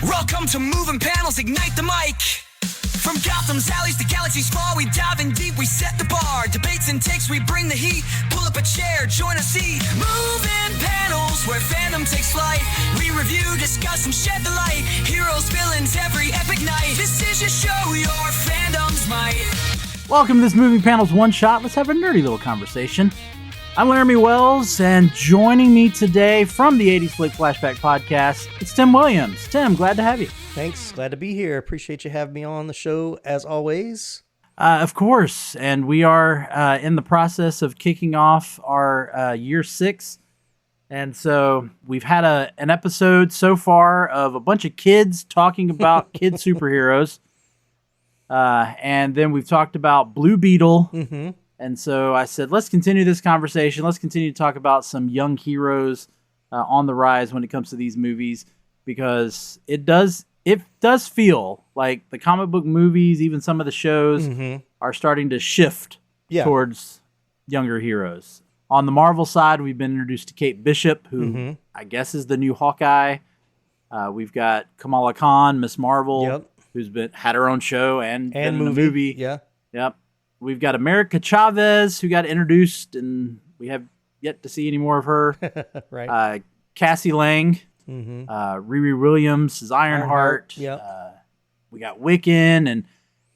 Welcome to Moving Panels, Ignite the Mic. From Gotham's alleys to galaxy's far, we dive in deep, we set the bar. Debates and takes, we bring the heat. Pull up a chair, join a seat. Moving Panels, where fandom takes flight. We review, discuss, and shed the light. Heroes, villains, every epic night. This is your show, your fandom's might. Welcome to this Moving Panels One Shot. Let's have a nerdy little conversation. I'm Laramy Wells, and joining me today from the 80s Flick Flashback Podcast, it's Tim Williams. Tim, glad to have you. Thanks. Glad to be here. Appreciate you having me on the show, as always. Of course, and we are in the process of kicking off our year 6. And so we've had an episode so far of a bunch of kids talking about kid superheroes. And then we've talked about Blue Beetle. Mm-hmm. And so I said, let's continue this conversation. Let's continue to talk about some young heroes on the rise when it comes to these movies, because it does feel like the comic book movies, even some of the shows, are starting to shift towards younger heroes. On the Marvel side, we've been introduced to Kate Bishop, who I guess is the new Hawkeye. We've got Kamala Khan, Miss Marvel, who's had her own show and been in a movie. Yep. We've got America Chavez, who got introduced, and we have yet to see any more of her. Right. Cassie Lang, Riri Williams is Ironheart. We got Wiccan,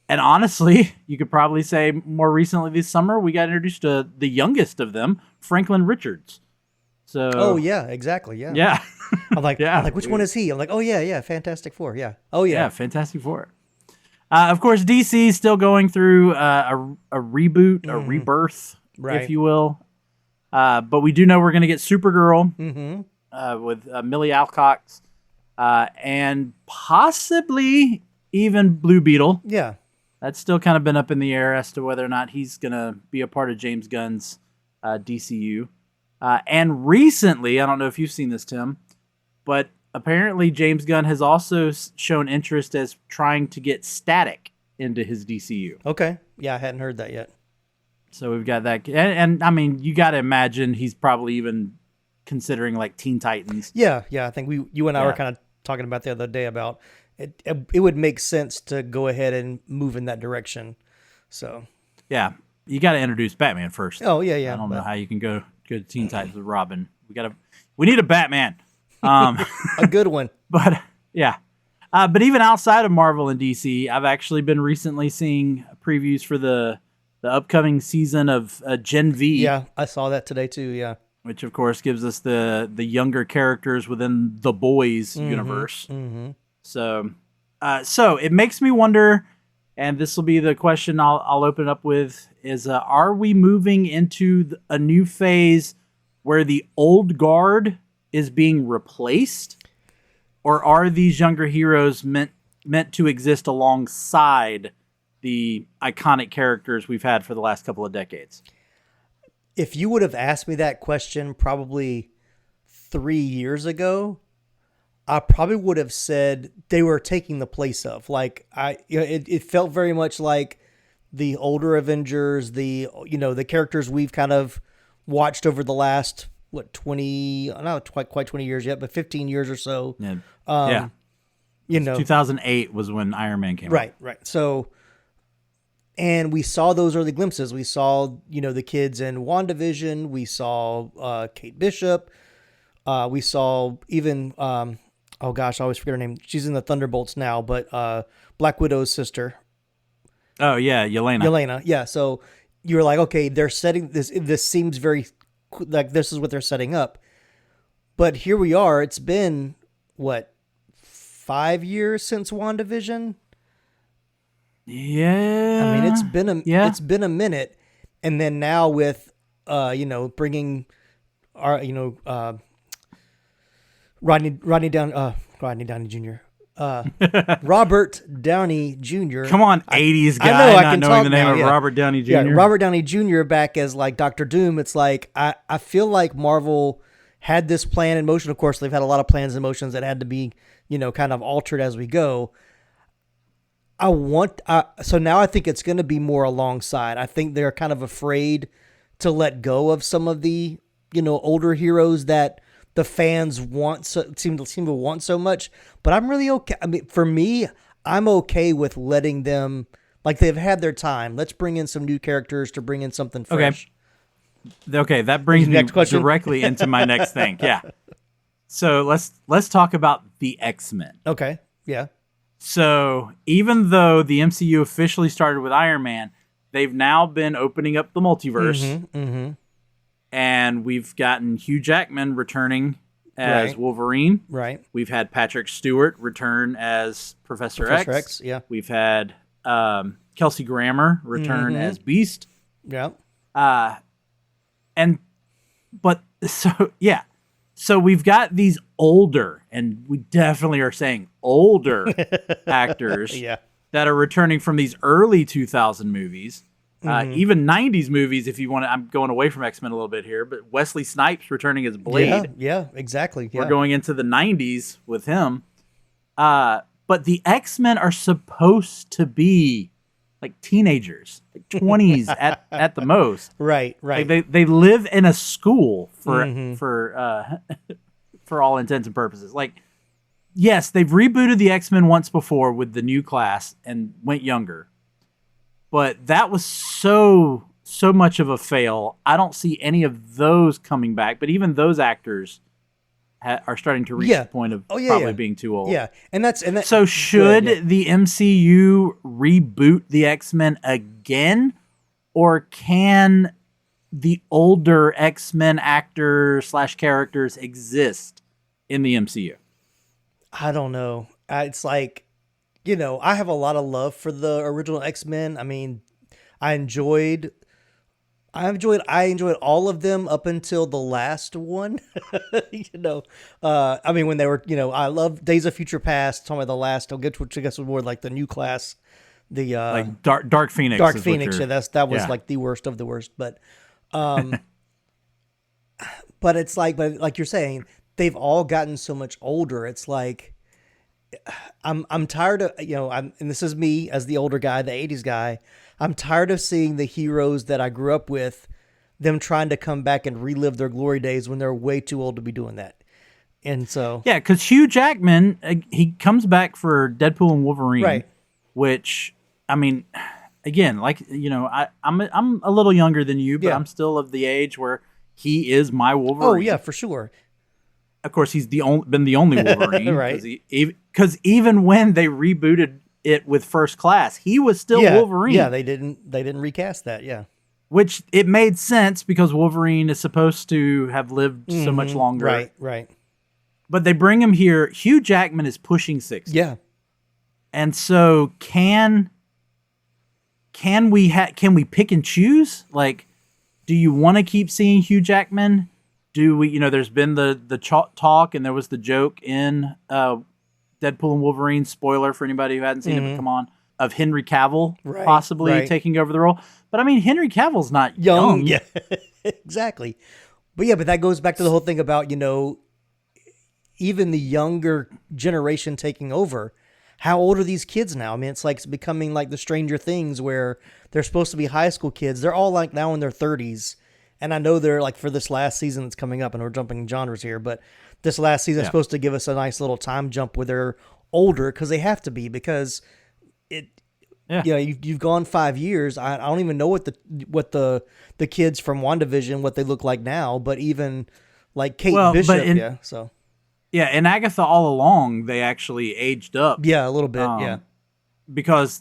and honestly, you could probably say more recently this summer, we got introduced to the youngest of them, Franklin Richards. So. Oh yeah, exactly. Yeah. Yeah. I'm like, which one is he? I'm like, oh yeah, Fantastic Four. Yeah. Oh yeah. Yeah, Fantastic Four. Of course, DC is still going through a reboot, a rebirth, if you will. But we do know we're going to get Supergirl with Millie Alcox and possibly even Blue Beetle. Yeah. That's still kind of been up in the air as to whether or not he's going to be a part of James Gunn's DCU. And recently, I don't know if you've seen this, Tim, but apparently, James Gunn has also shown interest as trying to get Static into his DCU. Okay. Yeah, I hadn't heard that yet. So we've got that. And I mean, you got to imagine he's probably even considering like Teen Titans. Yeah. I think you and I were kind of talking about the other day about it would make sense to go ahead and move in that direction. So. Yeah. You got to introduce Batman first. Oh, yeah. I don't know how you can go to Teen Titans with Robin. We need a Batman. A good one. But yeah. But even outside of Marvel and DC, I've actually been recently seeing previews for the upcoming season of Gen V. Yeah, I saw that today too, yeah. Which of course gives us the younger characters within the Boys universe. So it makes me wonder, and this will be the question I'll open up with, is are we moving into a new phase where the old guard is being replaced, or are these younger heroes meant to exist alongside the iconic characters we've had for the last couple of decades? If you would have asked me that question probably 3 years ago, I probably would have said they were taking the place of. Like it felt very much like the older Avengers, the characters we've kind of watched over the last 20, not quite 20 years yet, but 15 years or so. Yeah. 2008 was when Iron Man came out. Right. So, and we saw those early glimpses. We saw, the kids in WandaVision. We saw Kate Bishop. We saw even, I always forget her name. She's in the Thunderbolts now, but Black Widow's sister. Oh, yeah, Yelena. Yeah, so you were like, okay, they're setting this. This seems very like this is what they're setting up. But here we are. It's been, 5 years since WandaVision? Yeah. I mean, it's been a minute. And then now with, bringing our, Rodney Downey Jr. Robert Downey Jr. Come on, 80s guy. I know, not knowing the name of Robert Downey Jr. Yeah, Robert Downey Jr. back as like Dr. Doom. It's like I feel like Marvel had this plan in motion. Of course, they've had a lot of plans in motions that had to be, kind of altered as we go. So now I think it's going to be more alongside. I think they're kind of afraid to let go of some of the, older heroes that the fans seem to want so much. But I'm really okay. I mean, for me, I'm okay with letting them, like, they've had their time. Let's bring in some new characters to bring in something fresh. Okay, that brings me Next question? directly into my next thing. Yeah. So let's talk about the X-Men. Okay. Yeah. So even though the MCU officially started with Iron Man, they've now been opening up the multiverse. And we've gotten Hugh Jackman returning as Wolverine. Right. We've had Patrick Stewart return as Professor X. Yeah. We've had Kelsey Grammer return as Beast. Yeah. So we've got these older, and we definitely are saying older actors that are returning from these early 2000 movies. Even 90s movies, if you want to. I'm going away from X-Men a little bit here, but Wesley Snipes returning as Blade. Yeah, exactly. Yeah. We're going into the 90s with him. But the X-Men are supposed to be like teenagers, like 20s at the most. Right. Like they live in a school for all intents and purposes. Like, yes, they've rebooted the X-Men once before with the new class and went younger. But that was so much of a fail. I don't see any of those coming back. But even those actors are starting to reach the point of probably being too old. Yeah, and that's so should the MCU reboot the X-Men again, or can the older X-Men actors / characters exist in the MCU? I don't know. It's like, I have a lot of love for the original X-Men. I mean, I enjoyed all of them up until the last one. I mean, when they were, I love Days of Future Past. Talking about the last, I'll get to, which I guess was more like the new class, the like Dark Phoenix. Dark Phoenix. Yeah, that was like the worst of the worst. But, but it's like, you're saying, they've all gotten so much older. It's like, I'm tired of, and this is me as the older guy, the 80s guy. I'm tired of seeing the heroes that I grew up with, them trying to come back and relive their glory days when they're way too old to be doing that. And so, yeah, because Hugh Jackman, he comes back for Deadpool and Wolverine, right? Which, I mean, again, like, I'm a little younger than you, but I'm still of the age where he is my Wolverine. Oh yeah, for sure. Of course, he's been the only Wolverine, right? Because even when they rebooted it with First Class, he was still Wolverine. Yeah, they didn't recast that. Yeah, which it made sense because Wolverine is supposed to have lived so much longer. Right. But they bring him here. Hugh Jackman is pushing 60. Yeah, and so can we pick and choose? Like, do you want to keep seeing Hugh Jackman? Do we, there's been the talk, and there was the joke in Deadpool and Wolverine, spoiler for anybody who hadn't seen it, but come on, of Henry Cavill possibly taking over the role. But I mean, Henry Cavill's not young. Yeah, exactly. But that goes back to the whole thing about, even the younger generation taking over. How old are these kids now? I mean, it's becoming like the Stranger Things where they're supposed to be high school kids. They're all like now in their 30s. And I know they're like, for this last season that's coming up, and we're jumping genres here, but this last season is supposed to give us a nice little time jump where they're older, because they have to be, because you've gone 5 years. I don't even know what the kids from WandaVision, what they look like now, but even like Kate Bishop, and Agatha all along, they actually aged up. Yeah, a little bit, because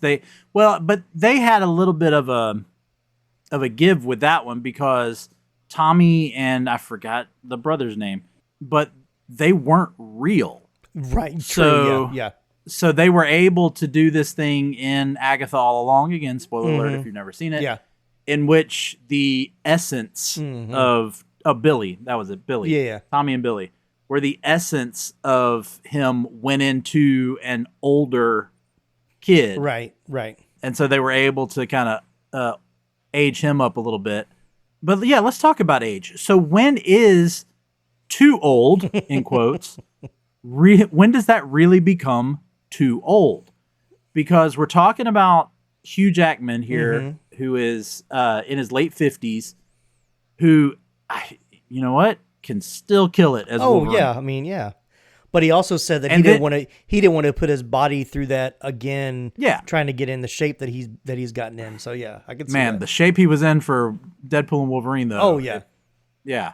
but they had a little bit of a give with that one, because Tommy and I forgot the brother's name, but they weren't real. Right. So, true. Yeah. So they were able to do this thing in Agatha All Along, again, spoiler alert if you've never seen it. Yeah. In which the essence of Billy, that was it, Billy. Yeah. Tommy and Billy, where the essence of him went into an older kid. Right. And so they were able to kind of age him up a little bit. But yeah, let's talk about age. So when is too old, in quotes, when does that really become too old? Because we're talking about Hugh Jackman here, who is in his late 50s, who you know what, can still kill it as Wolverine. yeah, I mean, yeah. But he also said that And he didn't want to put his body through that again. Yeah. Trying to get in the shape that he's gotten in. So yeah, I can see Man, that. the shape he was in for Deadpool and Wolverine, though. Oh yeah, yeah.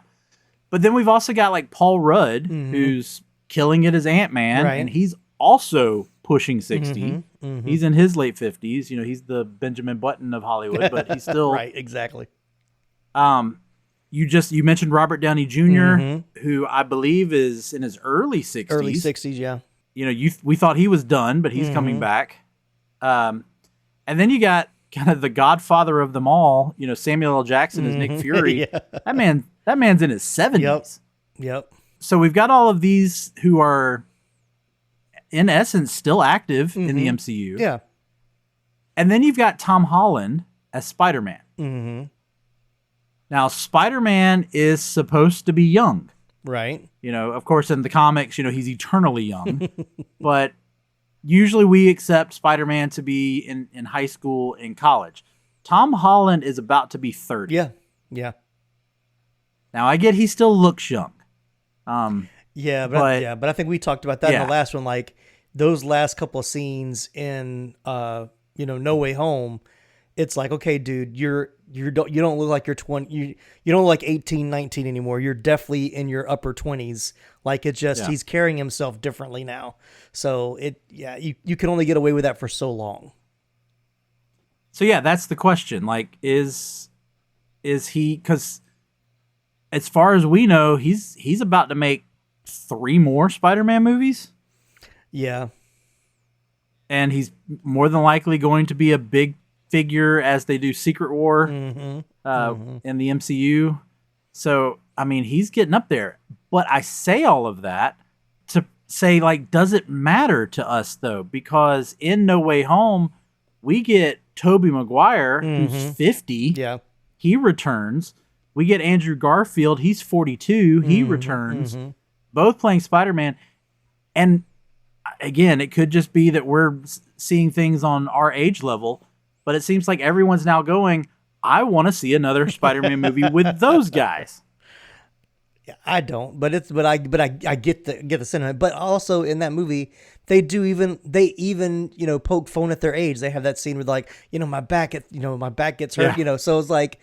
But then we've also got like Paul Rudd, who's killing it as Ant-Man, Right. and he's also pushing 60. He's in his late 50s. You know, he's the Benjamin Button of Hollywood, but he's still right, exactly. You mentioned Robert Downey junior who I believe is in his early 60s. Early 60s, yeah. You know, we thought he was done, but he's coming back. And then you got kind of the godfather of them all, you know, Samuel L. Jackson as Nick Fury. Yeah. That man's in his 70s. Yep. So we've got all of these who are, in essence, still active in the MCU. Yeah. And then you've got Tom Holland as Spider-Man. Mm-hmm. Now, Spider-Man is supposed to be young. Right. You know, of course, in the comics, you know, he's eternally young. But usually we accept Spider-Man to be in high school and college. Tom Holland is about to be 30. Yeah. Yeah. Now, I get he still looks young. Yeah, but I think we talked about that in the last one. Like those last couple of scenes in No Way Home, it's like, okay, dude, you don't look like you're 20. You don't look like 18, 19 anymore. You're definitely in your upper 20s. Like it's just he's carrying himself differently now. So you can only get away with that for so long. So yeah, that's the question. Like, is he? Because as far as we know, he's about to make 3 more Spider-Man movies. Yeah, and he's more than likely going to be a big figure as they do Secret War in the MCU. So I mean, he's getting up there. But I say all of that to say, like, does it matter to us though? Because in No Way Home, we get Tobey Maguire, who's 50. Yeah. He returns. We get Andrew Garfield. He's 42. He returns. Both playing Spider-Man. And again, it could just be that we're seeing things on our age level, but it seems like everyone's now going, I want to see another Spider-Man movie with those guys. Yeah, I don't, but I get the sentiment. But also in that movie, they even poke fun at their age. They have that scene with like, my back gets hurt, Yeah. So it's like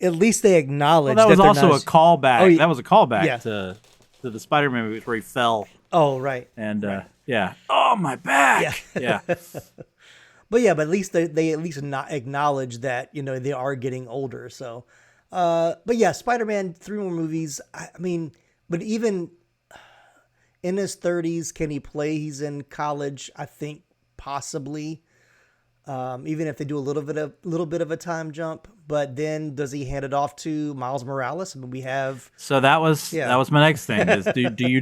at least they acknowledge that was they're also not a callback. Oh, yeah. That was a callback Yeah. to the Spider-Man movies where he fell. Oh, right. And oh, my back. Yeah. But at least they at least not acknowledge that, they are getting older. So, but yeah, Spider-Man 3 more movies. I mean, but even in his 30s, can he play? He's in college, I think, possibly. Even if they do a little bit of a time jump, but then does he hand it off to Miles Morales? I mean, we have. So that was my next thing is do you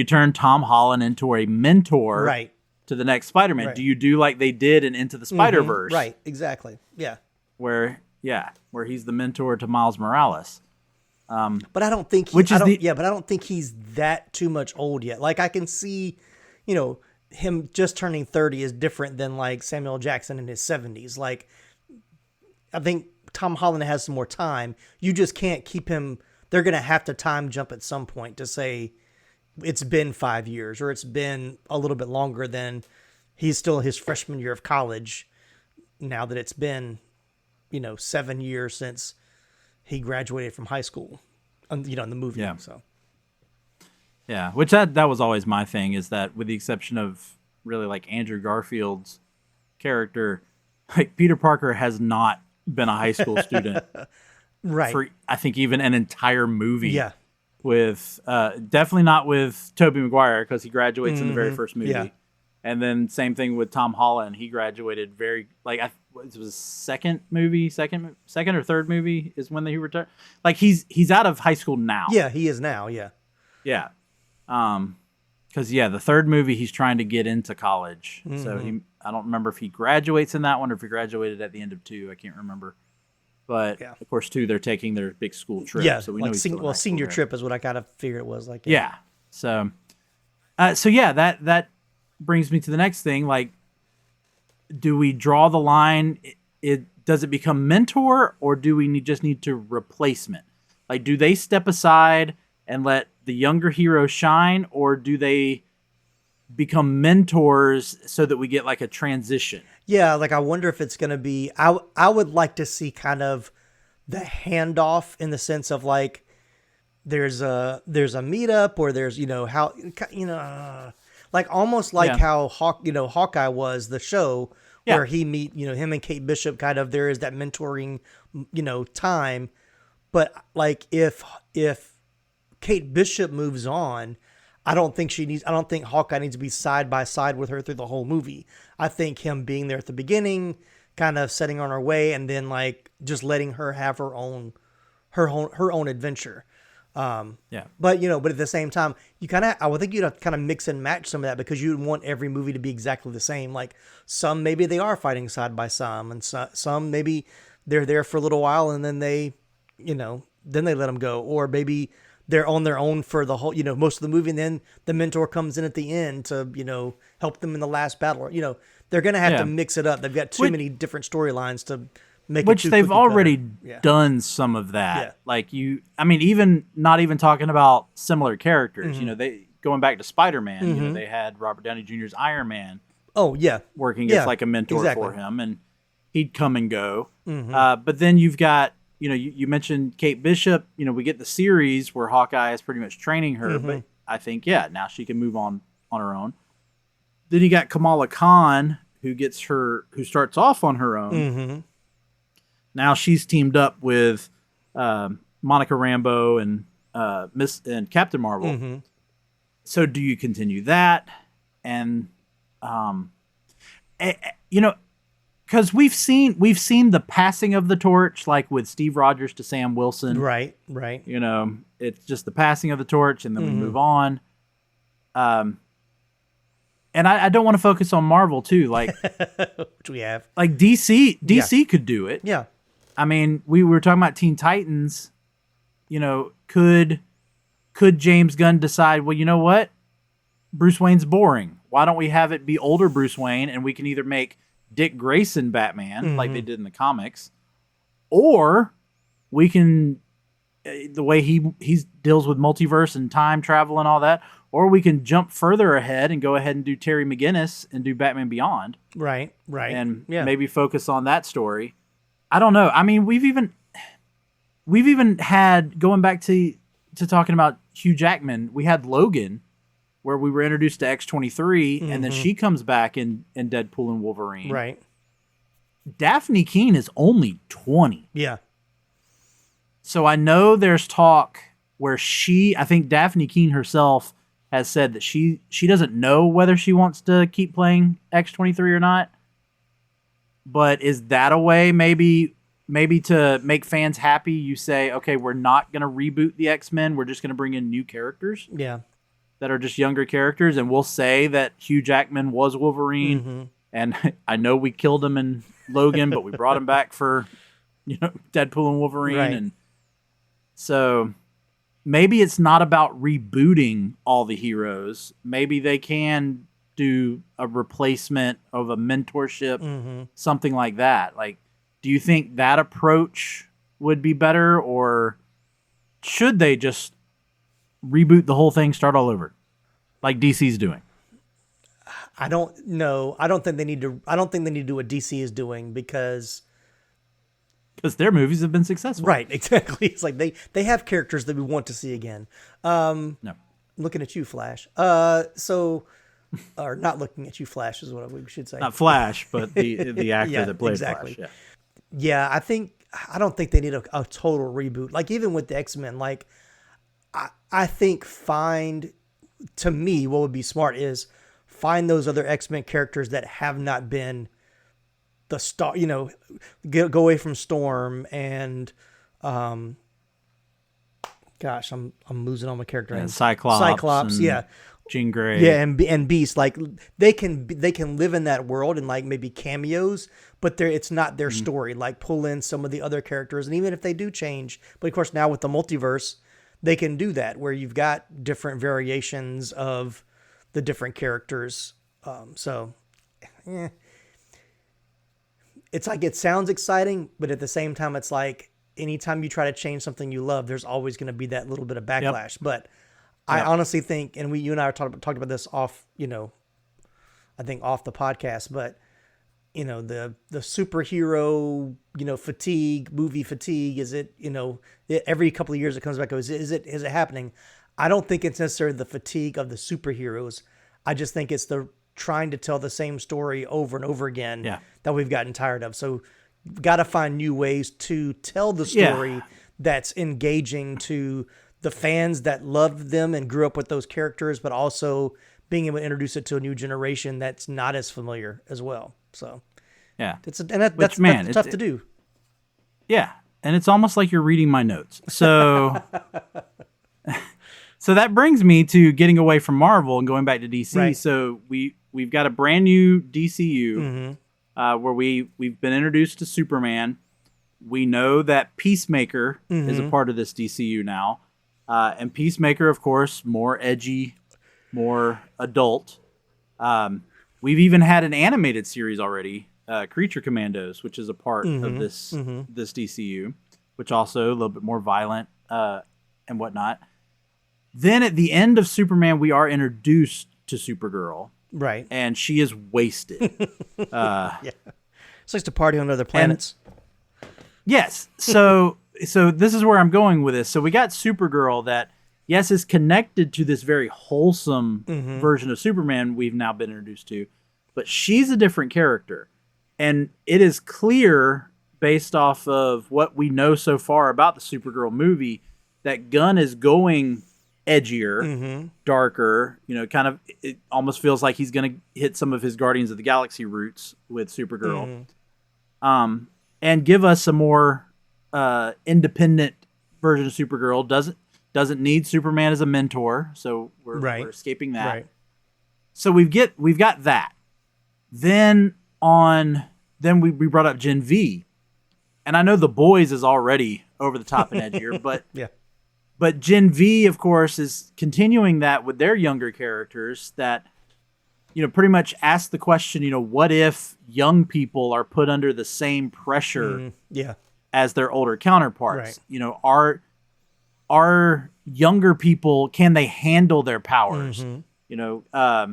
turn Tom Holland into a mentor Right. to the next Spider-Man? Right. Do you do like they did in Into the Spider-Verse? Right, exactly. Yeah. Where he's the mentor to Miles Morales. But I don't think but I don't think he's that too much old yet. Like I can see, him just turning 30 is different than like Samuel L. Jackson in his 70s. Like I think Tom Holland has some more time. You just can't keep him. They're going to have to time jump at some point to say it's been 5 years or it's been a little bit longer than he's still his freshman year of college. Now that it's been, 7 years since he graduated from high school, in the movie. Yeah. So. Yeah, which that was always my thing is that with the exception of really like Andrew Garfield's character, like Peter Parker has not been a high school student Right. for I think even an entire movie. Yeah. With definitely not with Tobey Maguire because he graduates in the very first movie. Yeah. And then same thing with Tom Holland. He graduated it was his second or third movie is when he returned. Like he's out of high school now. Yeah, he is now. Yeah. Yeah. Because the third movie he's trying to get into college. So I don't remember if he graduates in that one or if he graduated at the end of 2. I can't remember. But of course 2 they're taking their big school trip. Yeah. So we like know he's still in high senior school trip is what I kind of figured it was like. Yeah. So that brings me to the next thing. Like, do we draw the line? Does it become mentor or do we just need to replacement? Like, do they step aside and let the younger heroes shine, or do they become mentors so that we get like a transition? Yeah, like I wonder if it's going to be. I would like to see kind of the handoff in the sense of like there's a meetup, or there's how like almost like Yeah. how Hawkeye was the show Yeah. where he meet him and Kate Bishop, kind of there is that mentoring time. But like if Kate Bishop moves on, I don't think Hawkeye needs to be side by side with her through the whole movie. I think him being there at the beginning, kind of setting on her way, and then like just letting her have her own adventure. Yeah. But at the same time, I would think you'd have to kind of mix and match some of that, because you'd want every movie to be exactly the same. Like some maybe they are fighting side by side, and some maybe they're there for a little while and then they let them go, or maybe they're on their own for the whole, most of the movie, and then the mentor comes in at the end to, help them in the last battle. They're going to have to mix it up. They've got too many different storylines to make Which it they've cookie already cutter. done some of that. Yeah. Like even not even talking about similar characters, Mm-hmm. They going back to Spider-Man, they had Robert Downey Jr.'s Iron Man Oh yeah. working Yeah, as like a mentor exactly. for him, and he'd come and go. Mm-hmm. But then you've got, you mentioned Kate Bishop. We get the series where Hawkeye is pretty much training her, Mm-hmm. but I think now she can move on her own. Then you got Kamala Khan, who starts off on her own. Mm-hmm. Now she's teamed up with Monica Rambeau and Captain Marvel. Mm-hmm. So do you continue that? And because we've seen the passing of the torch, like with Steve Rogers to Sam Wilson. Right. It's just the passing of the torch, and then we move on. And I don't want to focus on Marvel too, like Which we have. like DC could do it. Yeah. I mean, we were talking about Teen Titans. Could James Gunn decide, well, you know what? Bruce Wayne's boring. Why don't we have it be older Bruce Wayne, and we can either make Dick Grayson Batman like they did in the comics, or we can the way he deals with multiverse and time travel and all that, or we can jump further ahead and go ahead and do Terry McGinnis and do Batman Beyond. Right. And yeah. maybe focus on that story. I don't know. I mean, we've even had, going back to talking about Hugh Jackman, we had Logan, where we were introduced to X-23, and then she comes back in Deadpool and Wolverine. Right. Daphne Keane is only 20. Yeah. So I know there's talk where I think Daphne Keane herself has said that she doesn't know whether she wants to keep playing X-23 or not. But is that a way maybe to make fans happy? You say, okay, we're not going to reboot the X-Men. We're just going to bring in new characters Yeah. that are just younger characters. And we'll say that Hugh Jackman was Wolverine. Mm-hmm. And I know we killed him in Logan, but we brought him back for, Deadpool and Wolverine. Right. And so maybe it's not about rebooting all the heroes. Maybe they can do a replacement of a mentorship, something like that. Like, do you think that approach would be better, or should they just reboot the whole thing, start all over, like DC's doing? I don't know. I don't think they need to do what DC is doing, because their movies have been successful. right, exactly. It's like they have characters that we want to see again. No. Looking at you, Flash. Or not looking at you, Flash is what we should say. Not Flash, but the actor Yeah, that played exactly. Flash. Yeah, I don't think they need a total reboot. Like even with the X-Men, like I think to me, what would be smart is find those other X-Men characters that have not been the star, go away from Storm and, gosh, I'm losing all my character names. Cyclops. And yeah. Jean Grey. Yeah, and Beast, like they can live in that world and like maybe cameos, but it's not their story. Like pull in some of the other characters, and even if they do change, but of course now with the multiverse, they can do that where you've got different variations of the different characters. It's like it sounds exciting, but at the same time, it's like anytime you try to change something you love, there's always going to be that little bit of backlash. But I honestly think, and you and I talked about this off, I think off the podcast, but the superhero, movie fatigue, is it, every couple of years it comes back, is it happening? I don't think it's necessarily the fatigue of the superheroes. I just think it's the trying to tell the same story over and over again that we've gotten tired of. So got to find new ways to tell the story that's engaging to the fans that loved them and grew up with those characters, but also being able to introduce it to a new generation that's not as familiar as well. So that's tough to do. Yeah. And it's almost like you're reading my notes. So, so that brings me to getting away from Marvel and going back to DC. Right. So we've got a brand new DCU where we've been introduced to Superman. We know that Peacemaker is a part of this DCU now. And Peacemaker, of course, more edgy, more adult. We've even had an animated series already, Creature Commandos, which is a part of this DCU, which also a little bit more violent and whatnot. Then at the end of Superman, we are introduced to Supergirl. Right. And she is wasted. It's like to party on other planets. Yes. So this is where I'm going with this. So we got Supergirl that, yes, is connected to this very wholesome version of Superman we've now been introduced to, but she's a different character. And it is clear, based off of what we know so far about the Supergirl movie, that Gunn is going edgier, darker, kind of, it almost feels like he's going to hit some of his Guardians of the Galaxy roots with Supergirl. And give us a more independent version of Supergirl. Doesn't need Superman as a mentor, so we're escaping that. Right. So we've got that. Then we brought up Gen V, and I know The Boys is already over the top and edgier, but but Gen V, of course, is continuing that with their younger characters that pretty much ask the question, what if young people are put under the same pressure as their older counterparts? Right. Are younger people, can they handle their powers? Are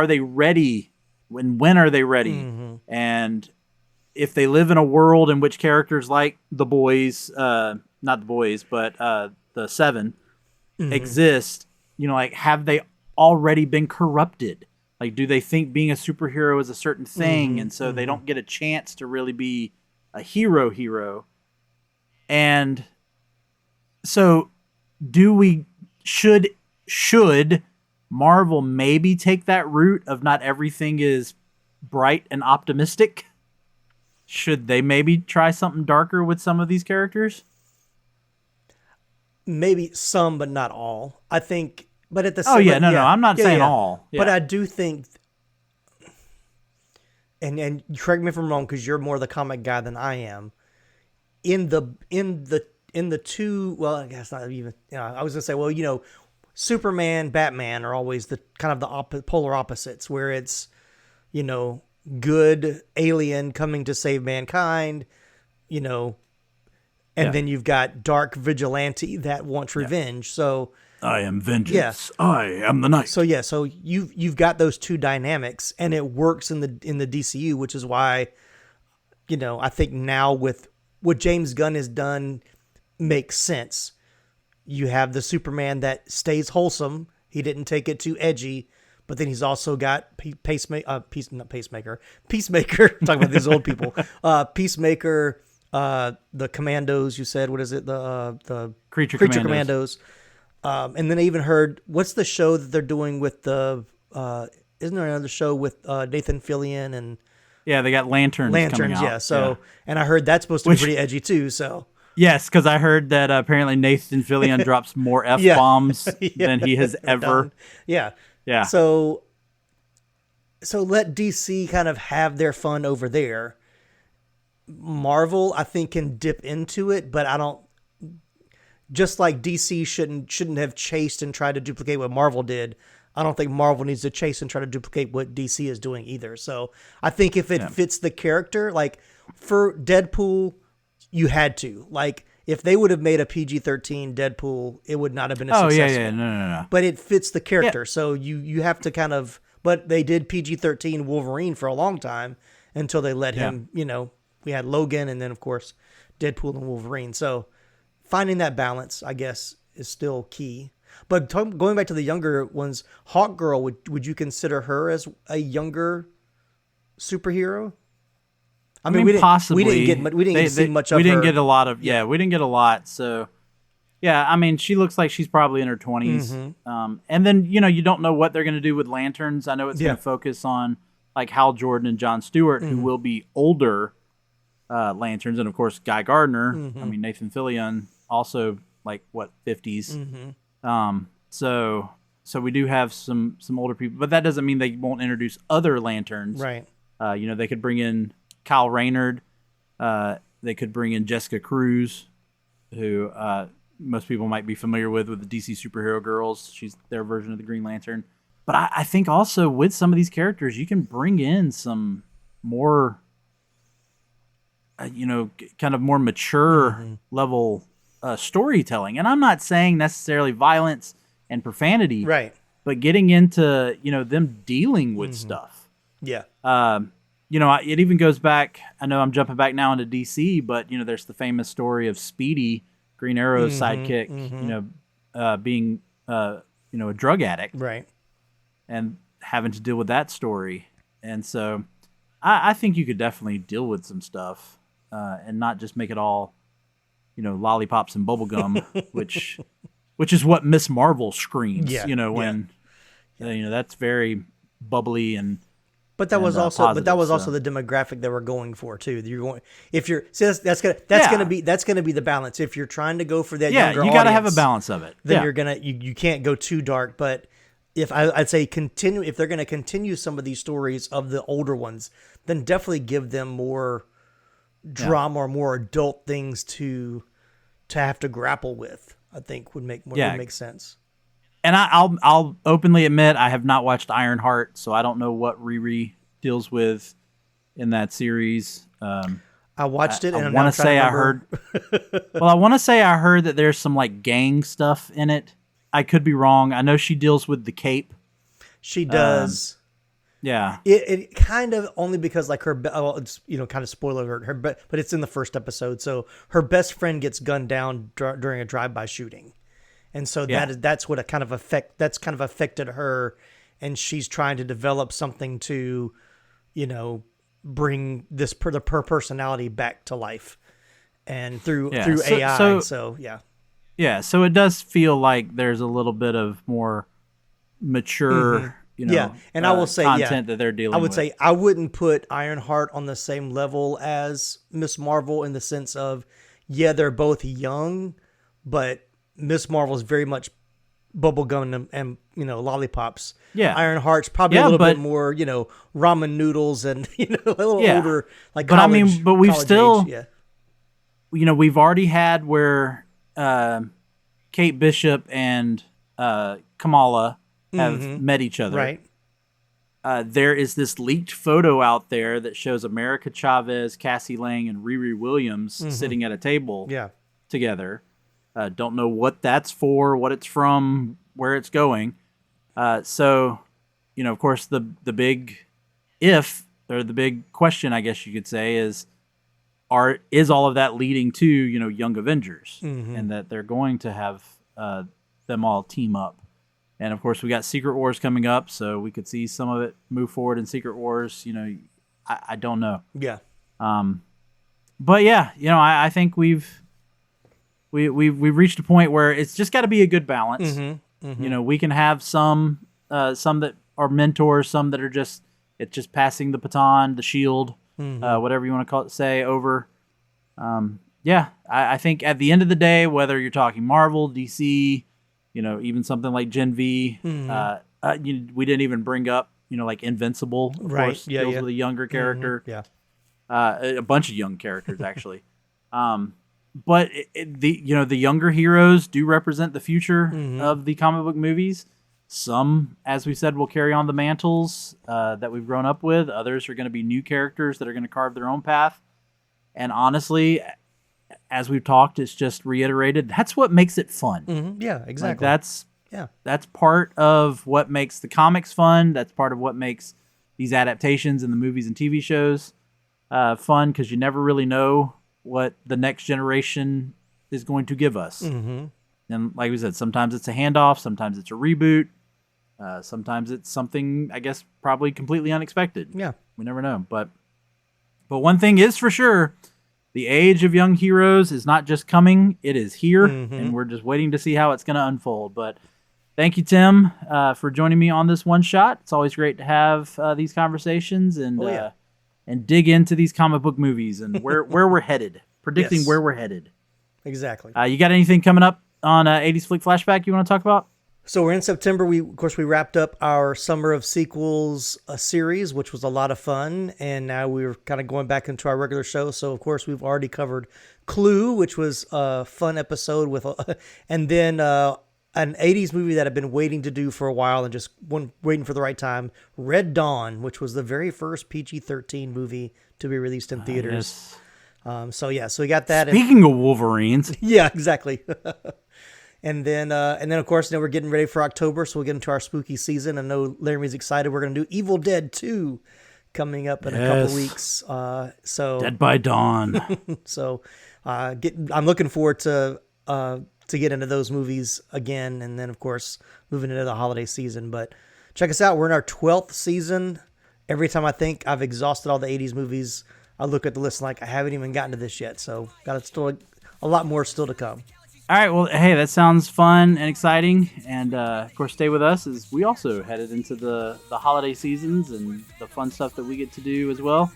they ready? When are they ready? And if they live in a world in which characters like the boys, not the boys, but the Seven exist, have they already been corrupted? Like, do they think being a superhero is a certain thing, and so they don't get a chance to really be a hero? And so should Marvel maybe take that route of not everything is bright and optimistic? Should they maybe try something darker with some of these characters? Maybe some, but not all. I think, but at the same time... No, I'm not saying all. Yeah. But I do think, and correct me if I'm wrong, because you're more the comic guy than I am, in the two, well, I guess not even, I was going to say, well, Superman, Batman are always the kind of the polar opposites, where it's, good alien coming to save mankind, and then you've got dark vigilante that wants revenge. So I am vengeance. Yeah. I am the night. So so you've got those two dynamics, and it works in the DCU, which is why, I think now with what James Gunn has done makes sense. You have the Superman that stays wholesome. He didn't take it too edgy, but then he's also got Peacemaker. Talking about these old people. Peacemaker, the Commandos. You said, what is it? The Creature Commandos. And then I even heard, what's the show that they're doing with the? Isn't there another show with Nathan Fillion and? Yeah, they got Lanterns. Coming out. Yeah. So, and I heard that's supposed to be pretty edgy too. So. Yes, because I heard that apparently Nathan Fillion drops more F-bombs than he has ever. Done. Yeah. Yeah. So let DC kind of have their fun over there. Marvel, I think, can dip into it, but I don't. Just like DC shouldn't have chased and tried to duplicate what Marvel did, I don't think Marvel needs to chase and try to duplicate what DC is doing either. So I think if it fits the character, like for Deadpool, you had to. Like, If they would have made a PG-13 Deadpool, it would not have been a Oh successful. yeah, no. But it fits the character, so you have to kind of. But they did PG-13 Wolverine for a long time until they let him. You know, we had Logan, and then of course Deadpool and Wolverine. So finding that balance, I guess, is still key. But going back to the younger ones, Hawkgirl, would you consider her as a younger superhero? I mean, possibly. We didn't see much of her. We didn't get a lot of. Yeah, we didn't get a lot. So, yeah, I mean, she looks like she's probably in her 20s. And then you don't know what they're going to do with Lanterns. I know it's going to focus on like Hal Jordan and John Stewart, who will be older Lanterns, and of course Guy Gardner. I mean, Nathan Fillion also like 50s. So we do have some older people, but that doesn't mean they won't introduce other Lanterns. Right. They could bring in Kyle Rayner. They could bring in Jessica Cruz, who most people might be familiar with the DC Superhero Girls. She's their version of the Green Lantern. But I think also with some of these characters, you can bring in some more, kind of more mature level storytelling. And I'm not saying necessarily violence and profanity, right? But getting into them dealing with stuff. Yeah. It even goes back. I know I'm jumping back now into DC, but there's the famous story of Speedy, Green Arrow's sidekick, being a drug addict, right, and having to deal with that story. And so, I think you could definitely deal with some stuff, and not just make it all, lollipops and bubblegum, which is what Miss Marvel screams. When that's very bubbly and. But that was also the demographic that we're going for too. You're going that's gonna be the balance. If you're trying to go for that younger you got to have a balance of it. Then you can't go too dark. But I'd say if they're gonna continue some of these stories of the older ones, then definitely give them more drama or more adult things to have to grapple with. I think would make sense. And I'll openly admit I have not watched Ironheart, so I don't know what Riri deals with in that series. I watched it, and I want to say I heard. Well, I want to say I heard that there's some like gang stuff in it. I could be wrong. I know she deals with the Cape. She does. Yeah. It kind of only because like it's kind of spoiler alert. But it's in the first episode. So her best friend gets gunned down during a drive-by shooting. And so that's kind of affected her, and she's trying to develop something to, bring her personality back to life, and through AI. Yeah, so it does feel like there's a little bit of more mature, and I will say content that they're dealing with. I would say I wouldn't put Ironheart on the same level as Miss Marvel in the sense of they're both young, but Miss Marvel is very much bubblegum and lollipops. Yeah, Ironheart's probably a little bit more ramen noodles and a little older like. But college, but we've still age, we've already had where Kate Bishop and Kamala have met each other. Right. There is this leaked photo out there that shows America Chavez, Cassie Lang, and Riri Williams sitting at a table together. Don't know what that's for, what it's from, where it's going. So, of course, the big the big question, I guess you could say, is all of that leading to, Young Avengers, and that they're going to have them all team up. And, of course, we got Secret Wars coming up, so we could see some of it move forward in Secret Wars. I don't know. Yeah. But, yeah, I think we've reached a point where it's just got to be a good balance. We can have some that are mentors, some that are just passing the baton, the shield, whatever you want to say over. I think at the end of the day, whether you're talking Marvel, DC, even something like Gen V, we didn't even bring up, like Invincible, of course, deals with a younger character. A bunch of young characters actually. But the younger heroes do represent the future of the comic book movies. Some, as we said, will carry on the mantles that we've grown up with. Others are going to be new characters that are going to carve their own path. And honestly, as we've talked, it's just reiterated. That's what makes it fun. Mm-hmm. Yeah, exactly. Like that's part of what makes the comics fun. That's part of what makes these adaptations in the movies and TV shows fun, because you never really know what the next generation is going to give us. Mm-hmm. And like we said, sometimes it's a handoff, sometimes it's a reboot, sometimes it's something, I guess, probably completely unexpected. Yeah. We never know. But one thing is for sure, the age of young heroes is not just coming, it is here, and we're just waiting to see how it's going to unfold. But thank you, Tim, for joining me on this one shot. It's always great to have these conversations and dig into these comic book movies and where we're headed, predicting where we're headed. Exactly. You got anything coming up on 80s Flick Flashback you want to talk about? So we're in September. We wrapped up our Summer of Sequels series, which was a lot of fun. And now we're kind of going back into our regular show. So, of course, we've already covered Clue, which was a fun episode with, and then an 80s movie that I've been waiting to do for a while and just waiting for the right time, Red Dawn, which was the very first PG-13 movie to be released in theaters. Yes. So we got that. Speaking of Wolverines. Yeah, exactly. And then, of course, now we're getting ready for October, so we'll get into our spooky season. I know Laramy's excited. We're going to do Evil Dead 2 coming up in a couple weeks. Dead by Dawn. So I'm looking forward to get into those movies again, and then, of course, moving into the holiday season. But check us out. We're in our 12th season. Every time I think I've exhausted all the 80s movies, I look at the list like I haven't even gotten to this yet. So got still a lot more still to come. All right, well, hey, that sounds fun and exciting, and of course, stay with us as we also headed into the holiday seasons and the fun stuff that we get to do as well.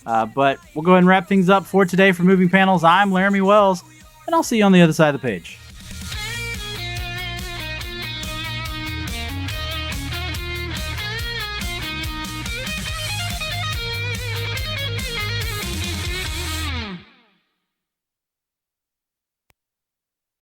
But we'll go ahead and wrap things up for today for Moving Panels. I'm Laramy Wells, and I'll see you on the other side of the page.